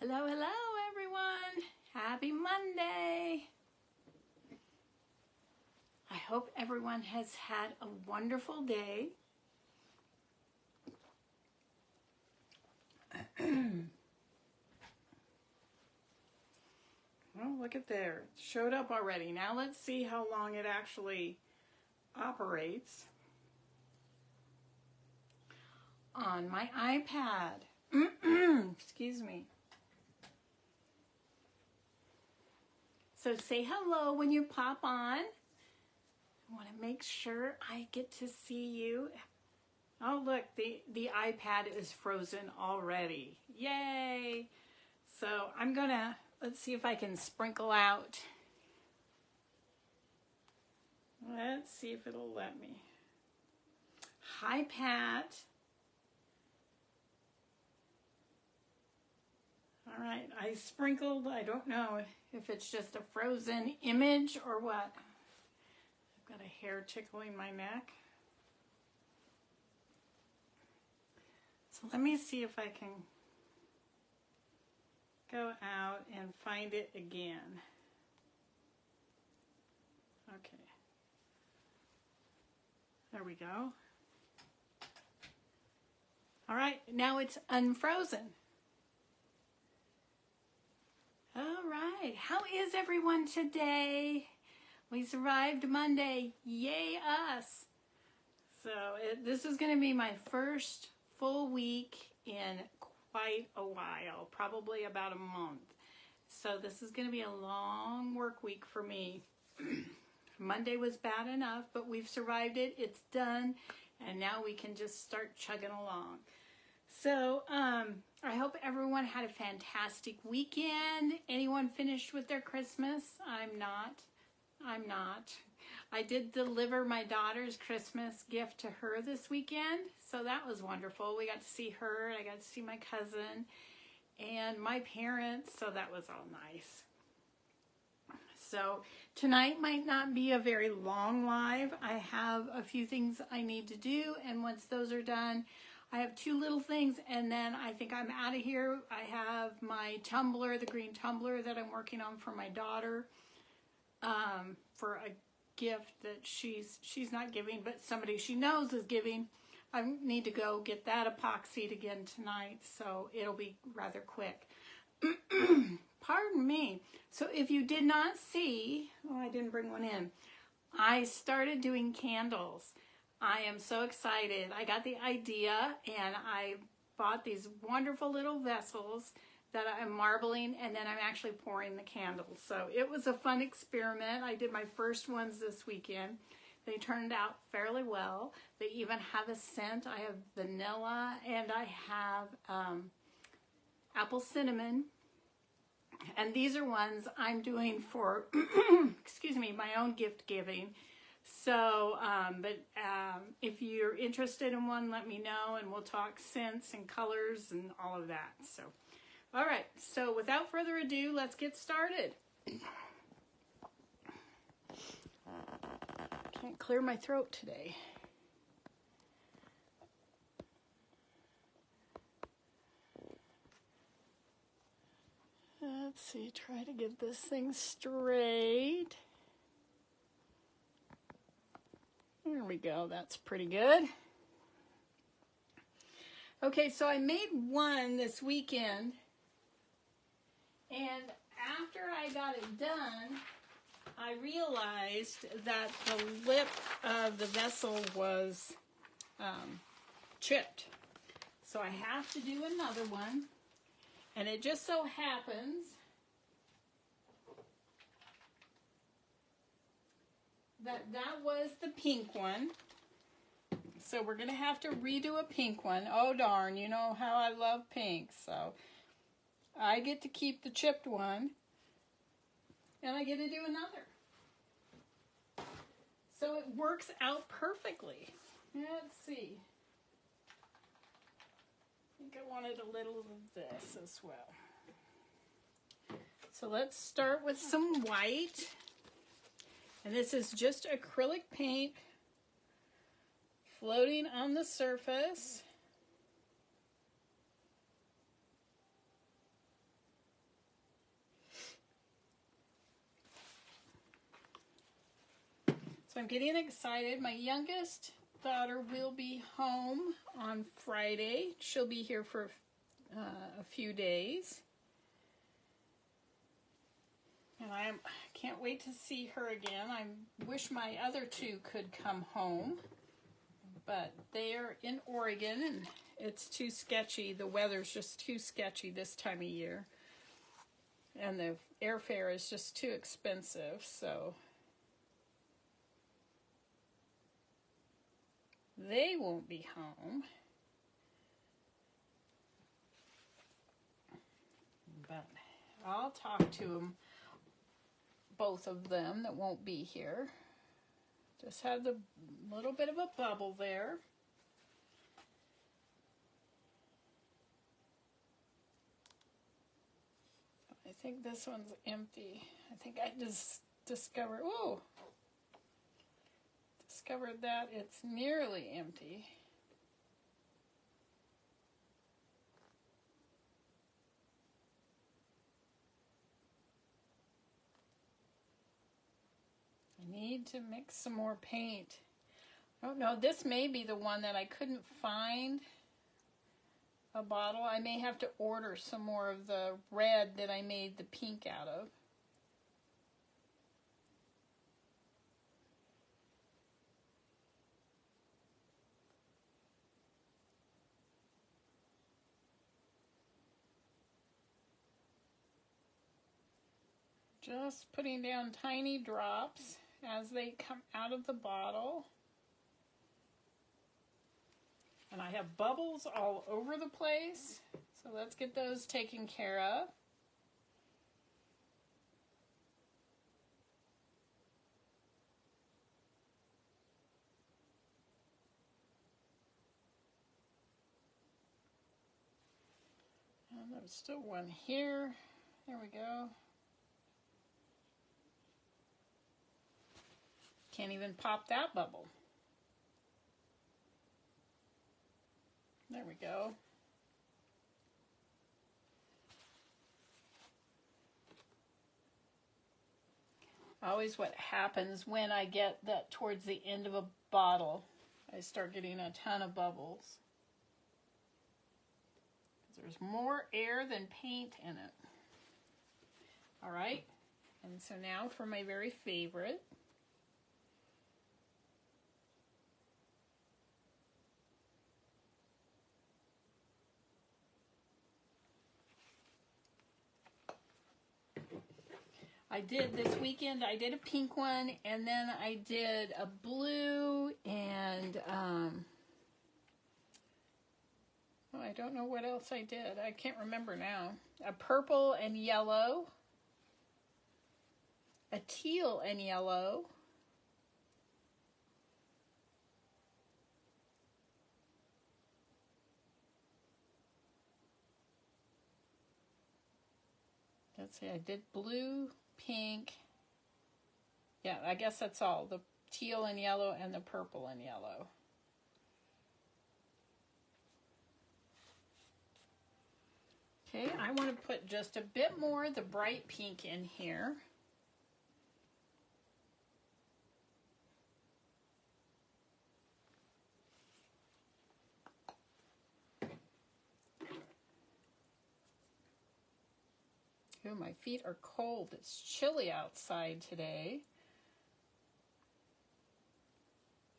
Hello, hello, everyone. Happy Monday. I hope everyone has had a wonderful day. Oh, look at there. It showed up already. Now let's see how long it actually operates on my iPad. Excuse me. So say hello when you pop on. I want to make sure I get to see you. Oh, look, the iPad is frozen already. Yay! So I'm gonna, let's see if I can sprinkle out. Let's see if it'll let me. Hi, Pat. All right, I sprinkled, I don't know if it's just a frozen image or what. I've got a hair tickling my neck. So let me see if I can go out and find it again. Okay. There we go. All right, now it's unfrozen. All right, how is everyone today? We survived Monday, yay us. So this is gonna be my first full week in quite a while, probably about a month. So this is gonna be a long work week for me. Monday was bad enough, but we've survived it, it's done, and now we can just start chugging along. So I hope everyone had a fantastic weekend. Anyone finished with their Christmas? I'm not. I did deliver my daughter's Christmas gift to her this weekend, so that was wonderful. We got to see her, and I got to see my cousin and my parents, so that was all nice. So tonight might not be a very long live. I have a few things I need to do, and once those are done, I have two little things, and then I think I'm out of here. I have my tumbler, the green tumbler that I'm working on for my daughter, for a gift that she's not giving, but somebody she knows is giving. I need to go get that epoxied again tonight, so it'll be rather quick. Pardon me. So if you did not see, oh, I didn't bring one in. I started doing candles. I am so excited. I got the idea and I bought these wonderful little vessels that I'm marbling, and then I'm actually pouring the candles. So it was a fun experiment. I did my first ones this weekend. They turned out fairly well. They even have a scent. I have vanilla and I have apple cinnamon. And these are ones I'm doing for, excuse me, my own gift giving. So, if you're interested in one, let me know, and we'll talk scents and colors and all of that. So, all right. So, without further ado, let's get started. Can't clear my throat today. Let's see, try to get this thing straight. There we go, that's pretty good. Okay, so I made one this weekend, and after I got it done, I realized that the lip of the vessel was chipped. So I have to do another one, and it just so happens that was the pink one. So we're going to have to redo a pink one. Oh darn, you know how I love pink. So I get to keep the chipped one, and I get to do another. So it works out perfectly. Let's see. I think I wanted a little of this as well. So let's start with some white. And this is just acrylic paint floating on the surface. So I'm getting excited. My youngest daughter will be home on Friday. She'll be here for a few days. And I can't wait to see her again. I wish my other two could come home. But they're in Oregon and it's too sketchy. The weather's just too sketchy this time of year. And the airfare is just too expensive, so they won't be home. But I'll talk to them, both of them that won't be here. Just had the little bit of a bubble there. I think this one's empty. I think I just discovered that it's nearly empty. I need to mix some more paint. I don't know, this may be the one that I couldn't find a bottle. I may have to order some more of the red that I made the pink out of. Just putting down tiny drops as they come out of the bottle. And I have bubbles all over the place, so let's get those taken care of. And there's still one here. There we go. Can't even pop that bubble. There we go. Always what happens when I get that towards the end of a bottle, I start getting a ton of bubbles. There's more air than paint in it. All right, and so now for my very favorite. I did this weekend, I did a pink one, and then I did a blue, and I don't know what else I did. I can't remember now. A purple and yellow, a teal and yellow, let's see, I did blue, pink, yeah, I guess that's all, the teal and yellow and the purple and yellow. Okay, I want to put just a bit more of the bright pink in here. Oh, my feet are cold. It's chilly outside today.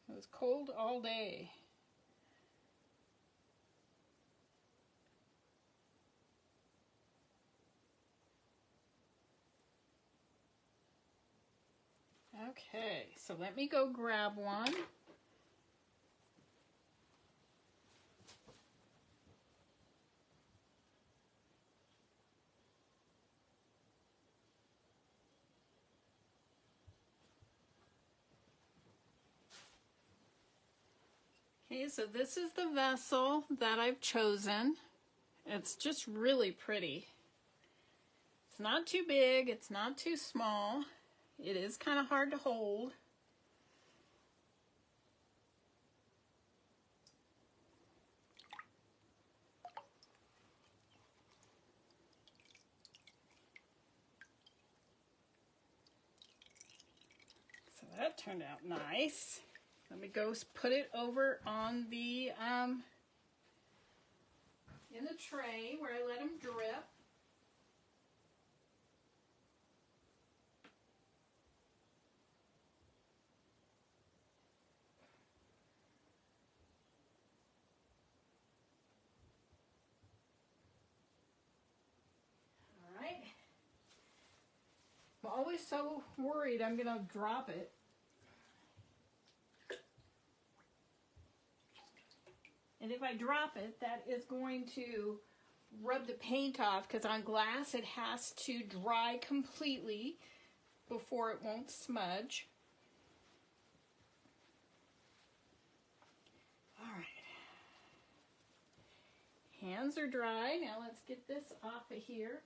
It was cold all day. Okay, so let me go grab one. Okay, so this is the vessel that I've chosen. It's just really pretty. It's not too big, it's not too small. It is kind of hard to hold. So that turned out nice. Let me go put it over on the, in the tray where I let them drip. All right. I'm always so worried I'm gonna drop it. And if I drop it, that is going to rub the paint off, because on glass it has to dry completely before it won't smudge. All right. Hands are dry. Now let's get this off of here.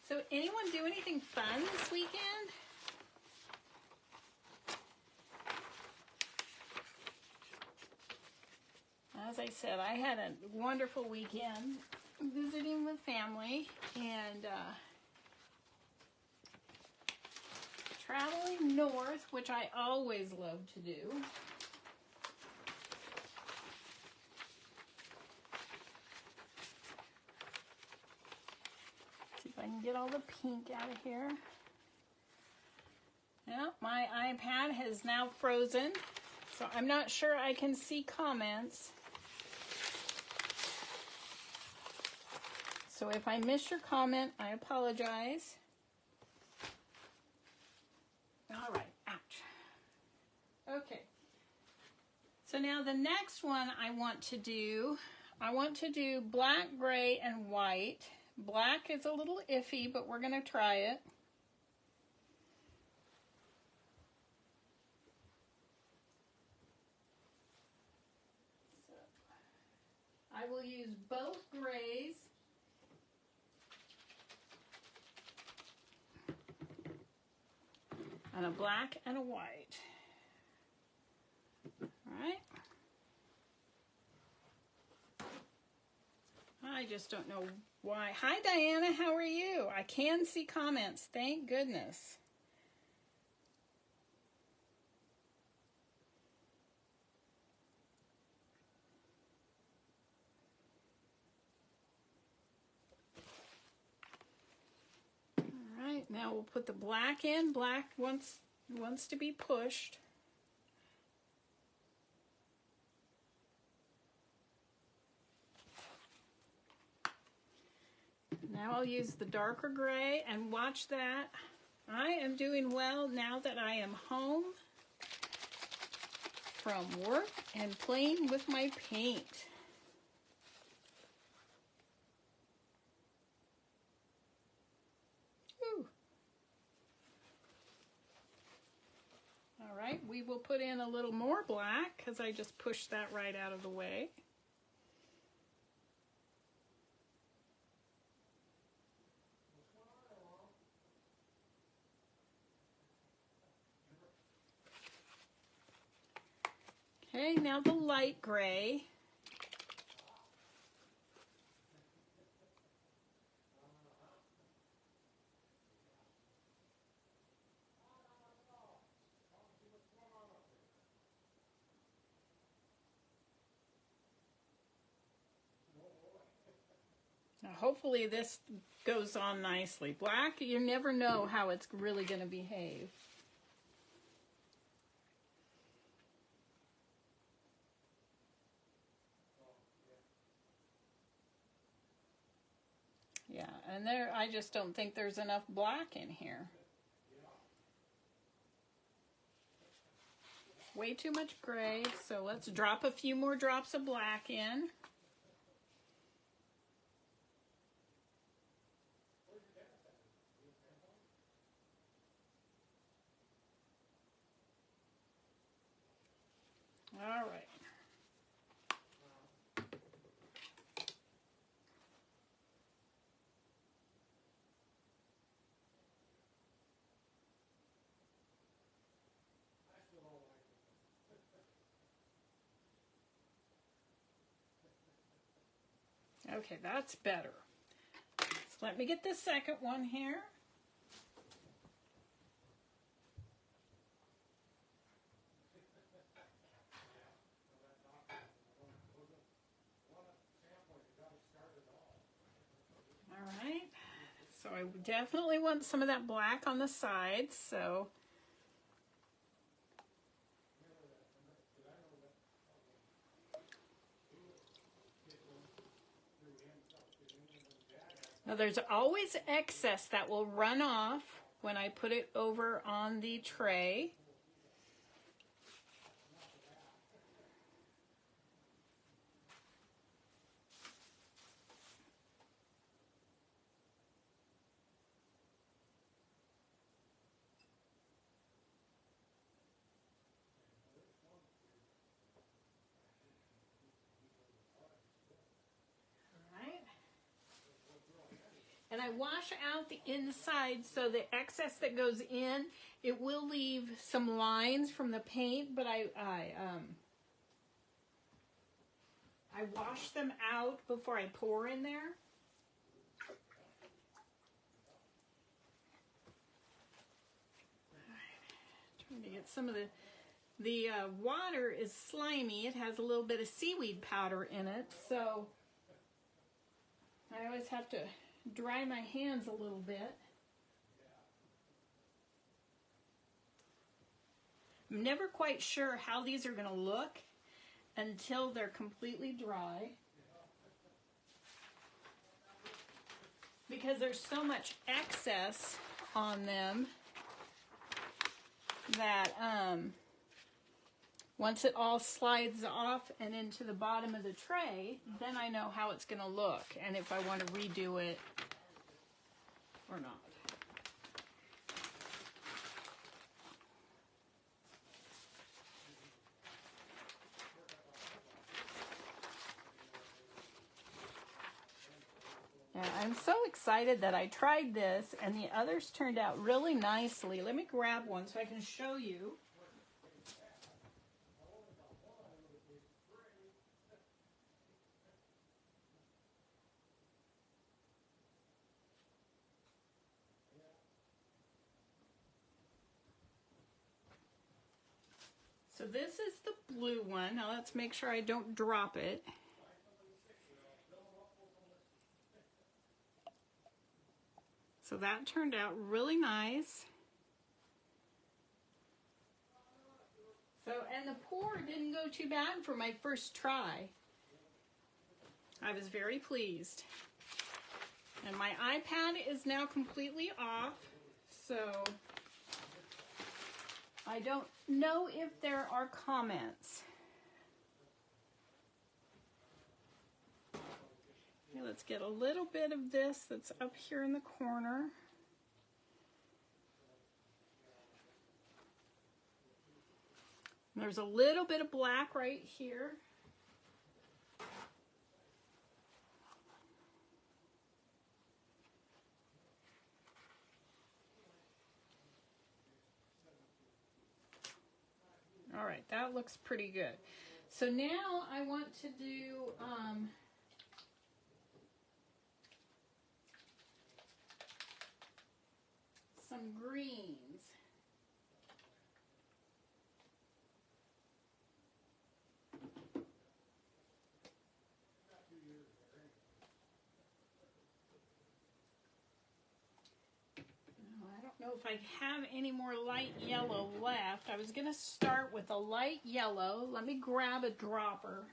So anyone do anything fun this weekend? As I said, I had a wonderful weekend visiting with family and traveling north, which I always love to do. See if I can get all the pink out of here. Yeah, my iPad has now frozen, so I'm not sure I can see comments. So if I missed your comment, I apologize. All right, ouch. Okay. So now the next one I want to do black, gray, and white. Black is a little iffy, but we're gonna try it. So I will use both grays. And a black and a white. All right. I just don't know why. Hi, Diana. How are you? I can see comments. Thank goodness. All right. Now we'll put the black in. Black wants to be pushed. Now I'll use the darker gray and watch that. I am doing well now that I am home from work and playing with my paint. Whew. All right, we will put in a little more black because I just pushed that right out of the way. Okay, now the light gray. Now hopefully this goes on nicely. Black, you never know how it's really going to behave. Yeah, and there, I just don't think there's enough black in here. Way too much gray, so let's drop a few more drops of black in. All right. Okay, that's better. So let me get the second one here. All right. So I definitely want some of that black on the sides, so now there's always excess that will run off when I put it over on the tray. And I wash out the inside so the excess that goes in, it will leave some lines from the paint, but I wash them out before I pour in there. Trying to get some of the water is slimy. It has a little bit of seaweed powder in it, so I always have to dry my hands a little bit. I'm never quite sure how these are going to look until they're completely dry, because there's so much excess on them that once it all slides off and into the bottom of the tray, then I know how it's going to look and if I want to redo it or not. And I'm so excited that I tried this and the others turned out really nicely. Let me grab one so I can show you. So this is the blue one. Now let's make sure I don't drop it. So that turned out really nice. So, and the pour didn't go too bad for my first try. I was very pleased. And my iPad is now completely off, so I don't know if there are comments. Okay, let's get a little bit of this that's up here in the corner. There's a little bit of black right here. All right, that looks pretty good. So now I want to do some greens. I don't know if I have any more light yellow left. I was going to start with a light yellow. Let me grab a dropper.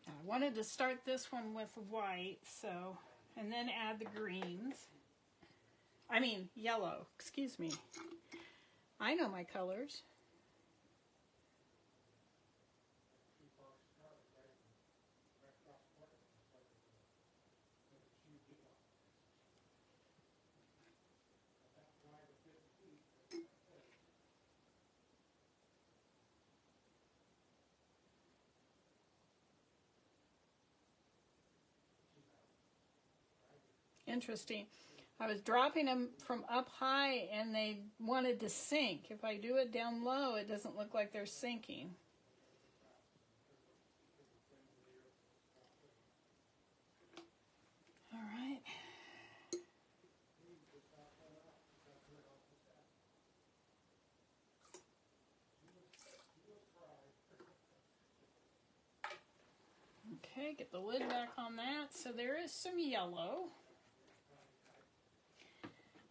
I wanted to start this one with white, so, and then add the greens. I mean, yellow, excuse me. I know my colors. Interesting. I was dropping them from up high and they wanted to sink. If I do it down low, it doesn't look like they're sinking. All right. Okay, get the lid back on that. So there is some yellow.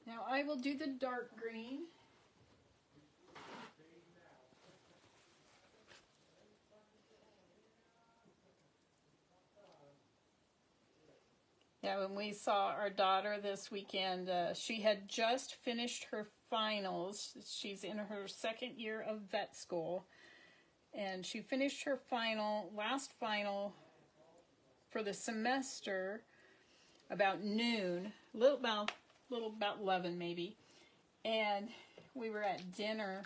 Now I will do the dark green. Yeah, when we saw our daughter this weekend, she had just finished her finals. She's in her second year of vet school. And she finished her last final for the semester about noon, about 11 maybe. And we were at dinner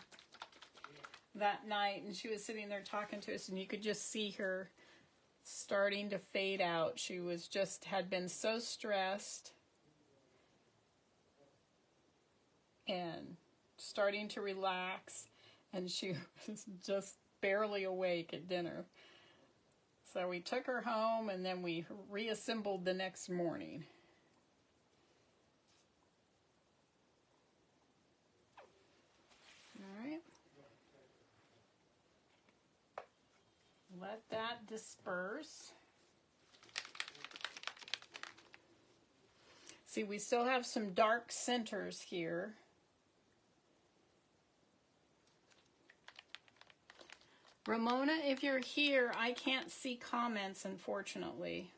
that night and she was sitting there talking to us and you could just see her starting to fade out. She had been so stressed and starting to relax, and she was just barely awake at dinner. So we took her home and then we reassembled the next morning. All right. Let that disperse. See, we still have some dark centers here. Ramona, if you're here, I can't see comments, unfortunately.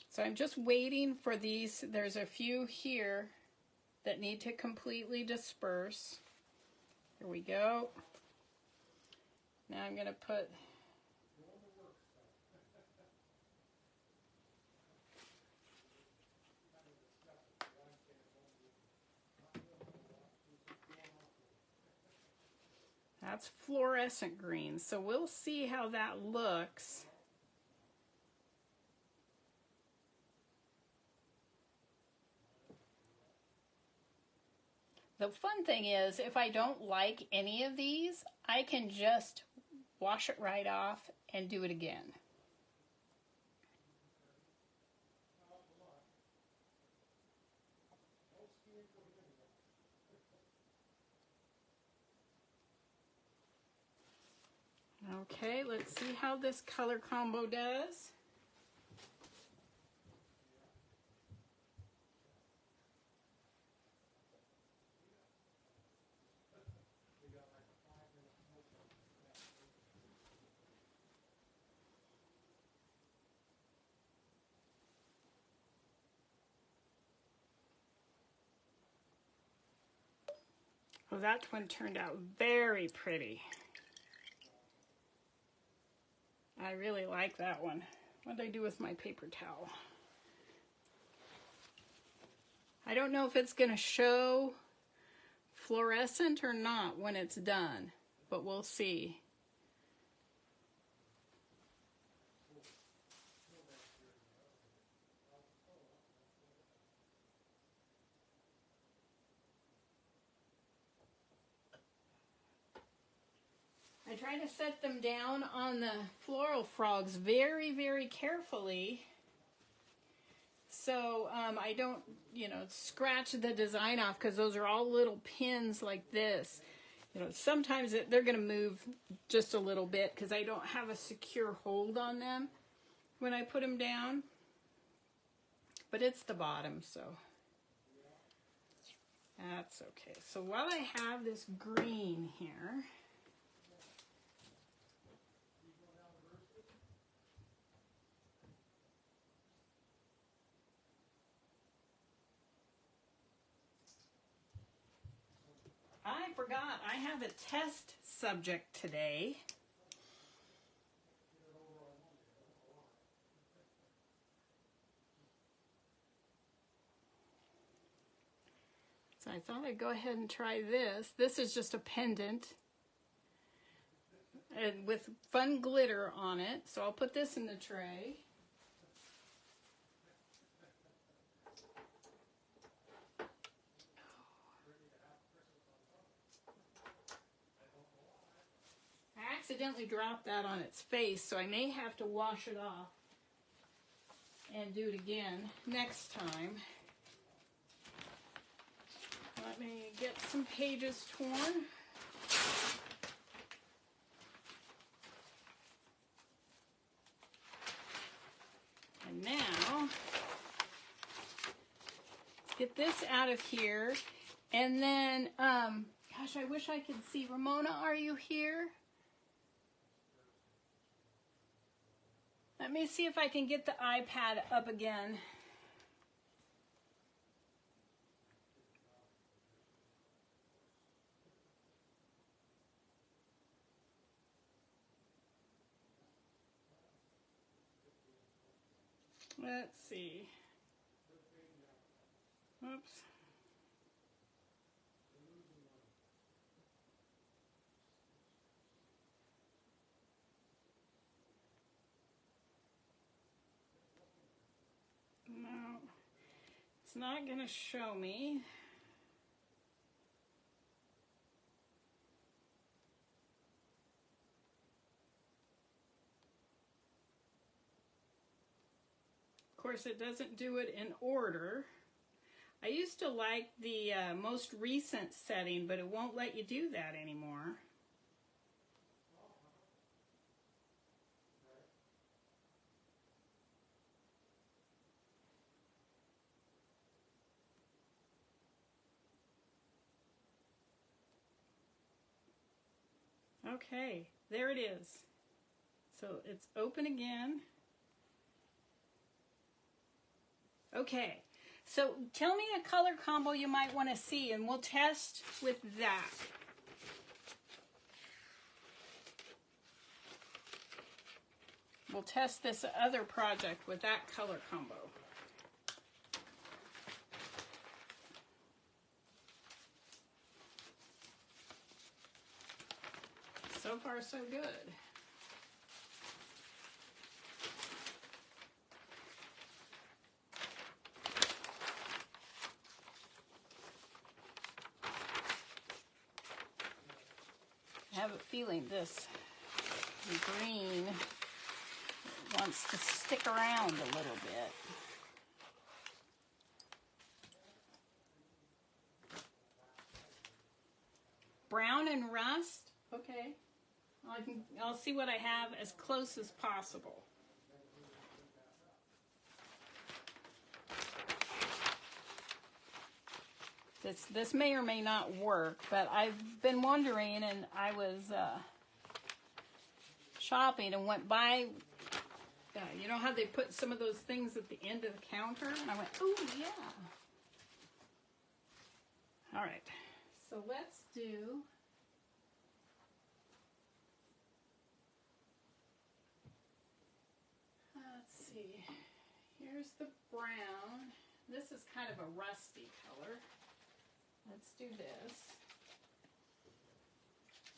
So I'm just waiting for these. There's a few here that need to completely disperse. Here we go. Now I'm going to put that's fluorescent green. So we'll see how that looks. The fun thing is, if I don't like any of these, I can just wash it right off and do it again. Okay, let's see how this color combo does. Well, that one turned out very pretty. I really like that one. What did I do with my paper towel? I don't know if it's going to show fluorescent or not when it's done, but we'll see. I try to set them down on the floral frogs very, very carefully, so I don't, scratch the design off, because those are all little pins like this. Sometimes they're going to move just a little bit because I don't have a secure hold on them when I put them down, but it's the bottom, so that's okay. So while I have this green here, I forgot, I have a test subject today. So I thought I'd go ahead and try this. This is just a pendant. and with fun glitter on it. So I'll put this in the tray. I accidentally dropped that on its face, so I may have to wash it off and do it again next time. Let me get some pages torn. And now, let's get this out of here. And then, gosh, I wish I could see. Ramona, are you here? Let me see if I can get the iPad up again. Let's see. Oops. No, it's not going to show me. Of course, it doesn't do it in order. I used to like the most recent setting, but it won't let you do that anymore. Okay, there it is. So it's open again. Okay, so tell me a color combo you might want to see, and we'll test with that. We'll test this other project with that color combo. So far, so good. I have a feeling this green wants to stick around a little bit. Brown and rust, okay. I'll see what I have as close as possible. This may or may not work, but I've been wondering, and I was shopping and went by, you know how they put some of those things at the end of the counter? And I went, oh yeah. All right, so let's do, let's see, here's the brown. This is kind of a rusty color. Let's do this.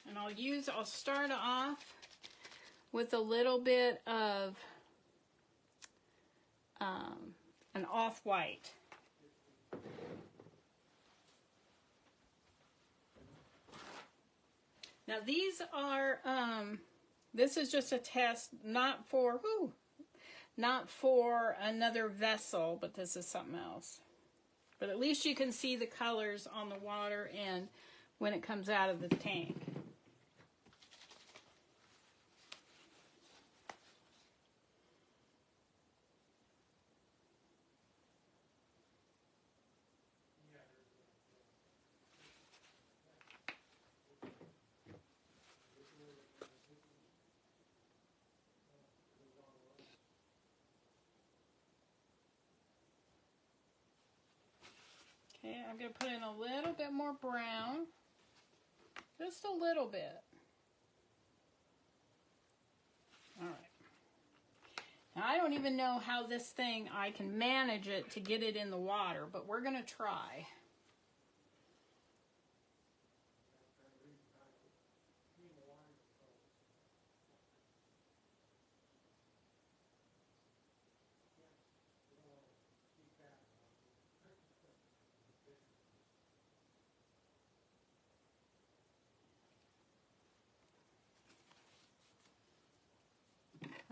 And I'll start off with a little bit of an off-white. Now these are, this is just a test, not for another vessel, but this is something else. But at least you can see the colors on the water and when it comes out of the tank. Okay, I'm going to put in a little bit more brown, just a little bit. All right. Now, I don't even know how this thing, I can manage it to get it in the water, but we're going to try.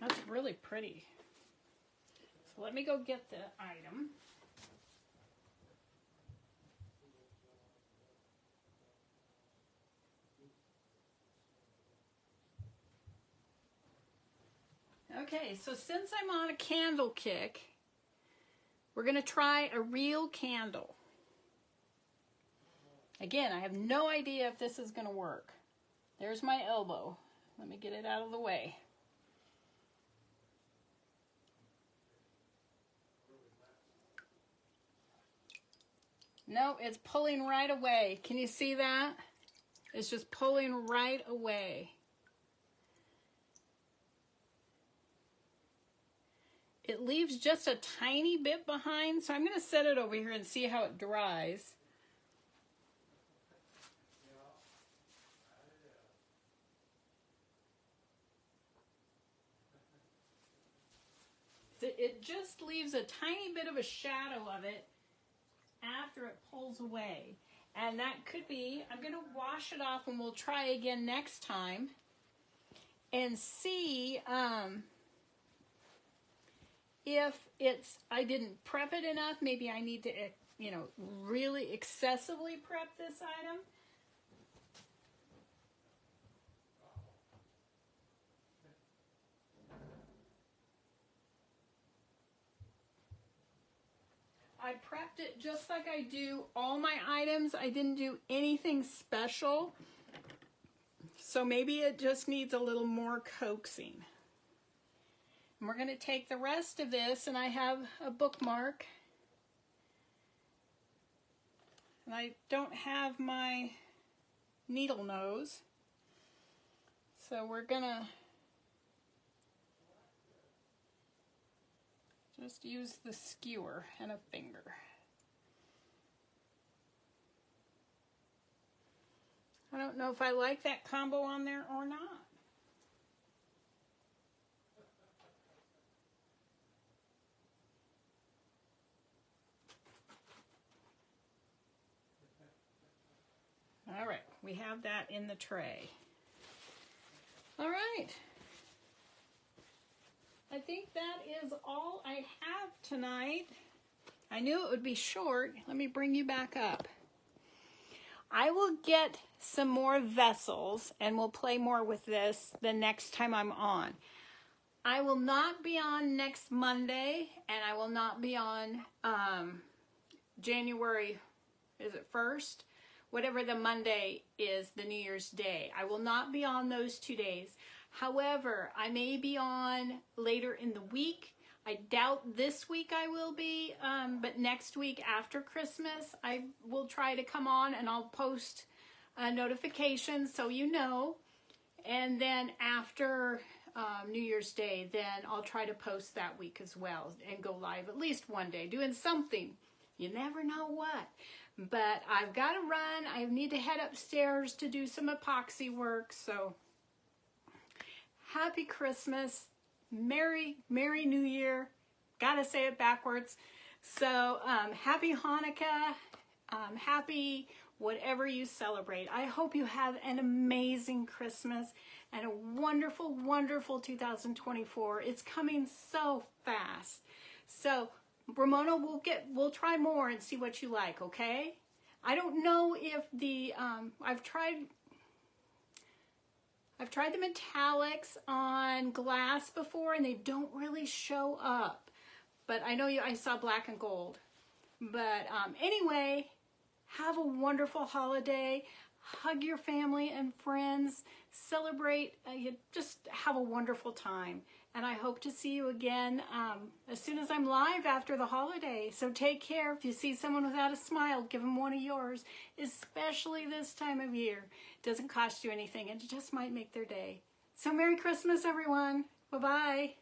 That's really pretty. So let me go get the item. Okay, so since I'm on a candle kick, we're going to try a real candle. Again, I have no idea if this is going to work. There's my elbow. Let me get it out of the way. No, it's pulling right away. Can you see that? It's just pulling right away. It leaves just a tiny bit behind, so I'm going to set it over here and see how it dries. It just leaves a tiny bit of a shadow of it after it pulls away. And that could be, I'm going to wash it off and we'll try again next time and see if I didn't prep it enough. Maybe I need to, really excessively prep this item. I prepped it just like I do all my items. I didn't do anything special. So maybe it just needs a little more coaxing. And we're going to take the rest of this, and I have a bookmark. And I don't have my needle nose. So we're going to just use the skewer and a finger. I don't know if I like that combo on there or not. All right, we have that in the tray. All right. I think that is all I have tonight. I knew it would be short. Let me bring you back up. I will get some more vessels and we'll play more with this the next time I'm on. I will not be on next Monday, and I will not be on January, is it 1st? Whatever the Monday is, the New Year's Day. I will not be on those 2 days. However, I may be on later in the week. I doubt this week I will be, but next week after Christmas, I will try to come on and I'll post a notification so you know. And then after New Year's Day, then I'll try to post that week as well and go live at least one day doing something. You never know what. But I've got to run. I need to head upstairs to do some epoxy work. So happy Christmas. Merry New Year. Gotta say it backwards. So happy Hanukkah. Happy whatever you celebrate. I hope you have an amazing Christmas and a wonderful, wonderful 2024. It's coming so fast. So Ramona, we'll try more and see what you like, okay? I don't know if the, I've tried the metallics on glass before and they don't really show up. But I know I saw black and gold. But anyway, have a wonderful holiday. Hug your family and friends. Celebrate. Just have a wonderful time. And I hope to see you again as soon as I'm live after the holiday. So take care. If you see someone without a smile, give them one of yours, especially this time of year. It doesn't cost you anything. It just might make their day. So Merry Christmas, everyone. Bye-bye.